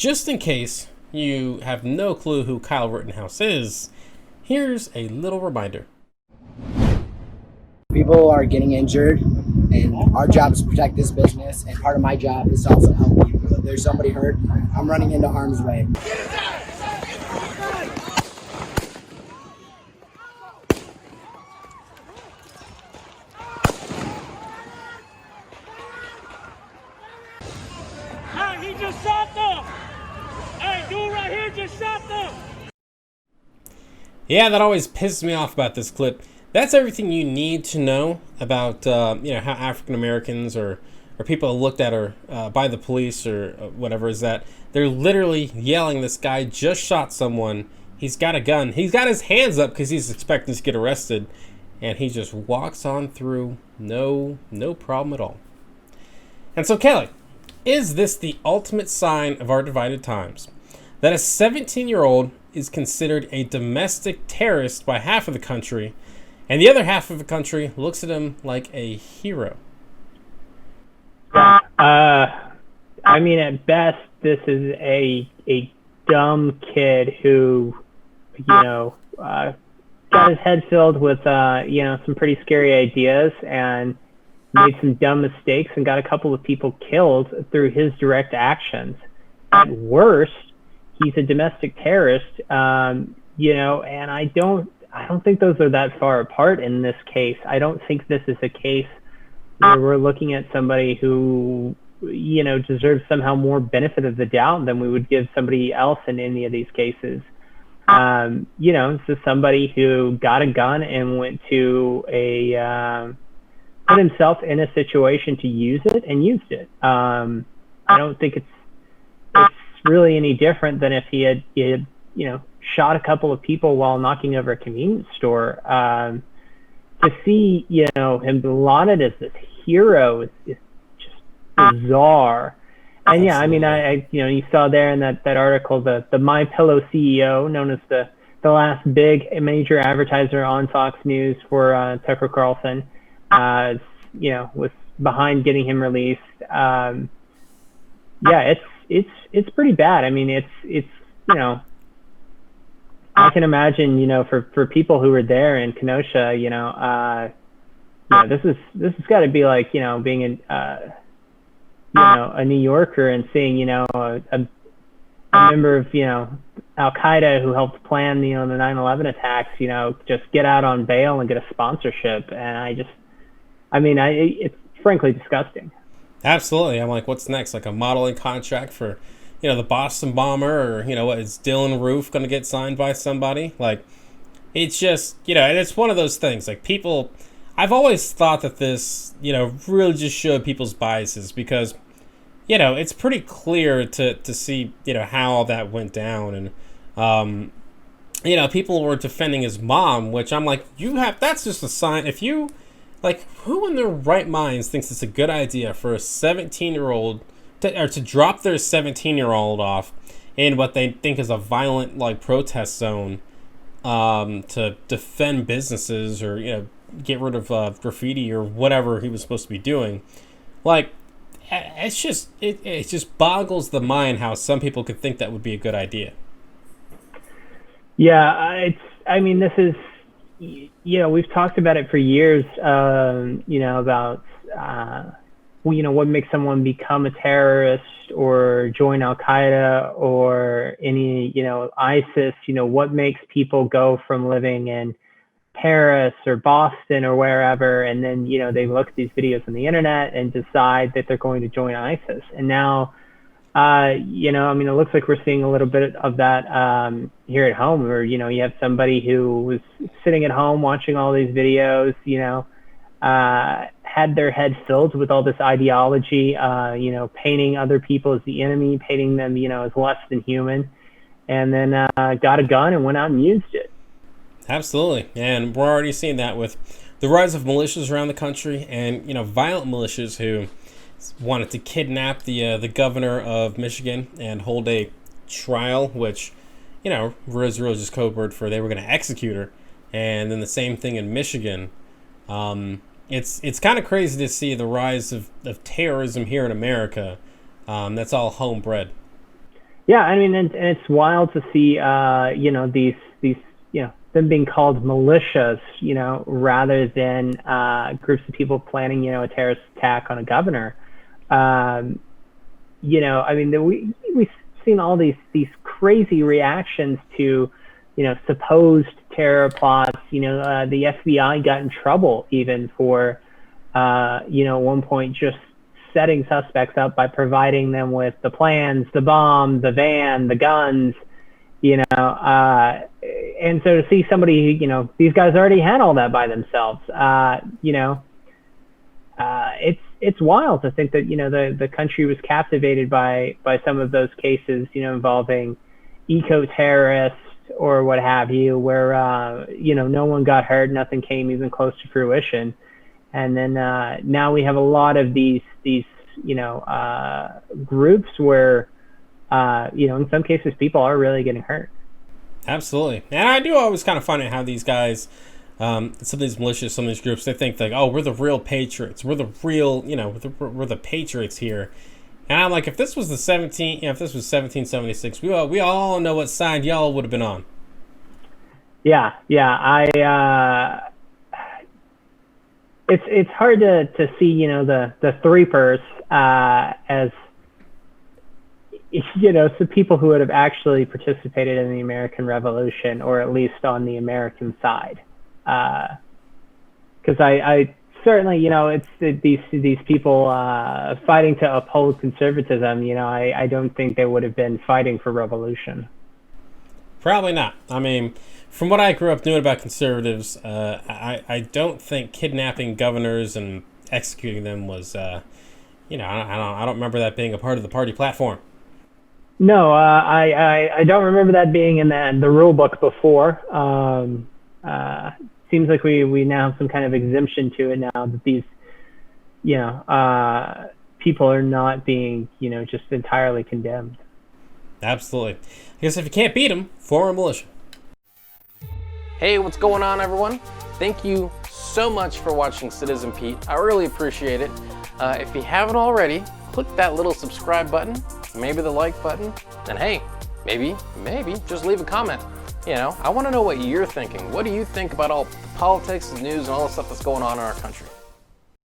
just in case you have no clue who Kyle Rittenhouse is, here's a little reminder. People are getting injured, and our job is to protect this business, and part of my job is to also help people. If there's somebody hurt, I'm running into harm's way. Hey, he just shot them! Hey, dude right here just shot them! Yeah, that always pisses me off about this clip. That's everything you need to know about, how African Americans or people are looked at or by the police or whatever. Is that they're literally yelling, "This guy just shot someone. He's got a gun. He's got his hands up because he's expecting to get arrested," and he just walks on through, no problem at all. And so, Kelly, is this the ultimate sign of our divided times? That a 17-year-old is considered a domestic terrorist by half of the country, and the other half of the country looks at him like a hero? I mean, at best, this is a dumb kid who, got his head filled with, some pretty scary ideas and made some dumb mistakes and got a couple of people killed through his direct actions. At worst, he's a domestic terrorist, and I don't think those are that far apart in this case. I don't think this is a case where we're looking at somebody who, deserves somehow more benefit of the doubt than we would give somebody else in any of these cases. This is somebody who got a gun and went to put himself in a situation to use it and used it. I don't think it's really any different than if he had shot a couple of people while knocking over a convenience store. To see, him lauded as this hero is just bizarre. And yeah, I mean, I you saw there in that article, the My Pillow CEO, known as the last big major advertiser on Fox News for Tucker Carlson, was behind getting him released. It's pretty bad. I mean, it's I can imagine, for people who were there in Kenosha, this has got to be like, being a New Yorker and seeing, a member of, Al Qaeda who helped plan, the 9/11 attacks, just get out on bail and get a sponsorship. And it's frankly disgusting. Absolutely. I'm like, what's next? Like a modeling contract for, the Boston bomber, or, what is Dylan Roof going to get signed by somebody? Like, it's just, and it's one of those things. Like, people, I've always thought that this, really just showed people's biases because, it's pretty clear to see, how all that went down. And, people were defending his mom, which I'm like, that's just a sign. If you, like, who in their right minds thinks it's a good idea for a 17-year-old to drop their 17-year-old off in what they think is a violent, like, protest zone to defend businesses or, get rid of graffiti or whatever he was supposed to be doing? Like, it's just, it just boggles the mind how some people could think that would be a good idea. Yeah, this is, we've talked about it for years, about, what makes someone become a terrorist or join Al Qaeda or any, ISIS, what makes people go from living in Paris or Boston or wherever, and then, they look at these videos on the internet and decide that they're going to join ISIS. And now, it looks like we're seeing a little bit of that here at home, where, you have somebody who was sitting at home watching all these videos, had their head filled with all this ideology, painting other people as the enemy, painting them, as less than human, and then got a gun and went out and used it. Absolutely. And we're already seeing that with the rise of militias around the country and, violent militias who wanted to kidnap the governor of Michigan and hold a trial, which, was really just code word for they were going to execute her. And then the same thing in Michigan. It's kind of crazy to see the rise of terrorism here in America. That's all homebred. Yeah, I mean, and it's wild to see, these, them being called militias, rather than groups of people planning, a terrorist attack on a governor. Um, I mean, we've seen all these crazy reactions to, supposed terror plots. The FBI got in trouble even for, at one point just setting suspects up by providing them with the plans, the bomb, the van, the guns, and so to see somebody, these guys already had all that by themselves, it's wild to think that, the country was captivated by some of those cases, involving eco-terrorists or what have you, where, no one got hurt, nothing came even close to fruition. And then now we have a lot of these groups where, in some cases people are really getting hurt. Absolutely. And I do always kind of find it how these guys, some of these militias, some of these groups, they think like, oh, we're the real patriots. We're the real, we're the patriots here. And I'm like, if this was if this was 1776, we all know what side y'all would have been on. Yeah. It's hard to see, the threepers as, some people who would have actually participated in the American Revolution, or at least on the American side. Because I certainly, it's these people fighting to uphold conservatism. I don't think they would have been fighting for revolution. Probably not. I mean, from what I grew up knowing about conservatives, I don't think kidnapping governors and executing them was, I don't remember that being a part of the party platform. No, I don't remember that being in the rule book before. Seems like we now have some kind of exemption to it now that these, people are not being, just entirely condemned. Absolutely. I guess if you can't beat them, form a militia. Hey, what's going on, everyone? Thank you so much for watching Citizen Pete. I really appreciate it. If you haven't already, click that little subscribe button, maybe the like button, and hey, maybe just leave a comment. I want to know what you're thinking. What do you think about all the politics, the news, and all the stuff that's going on in our country?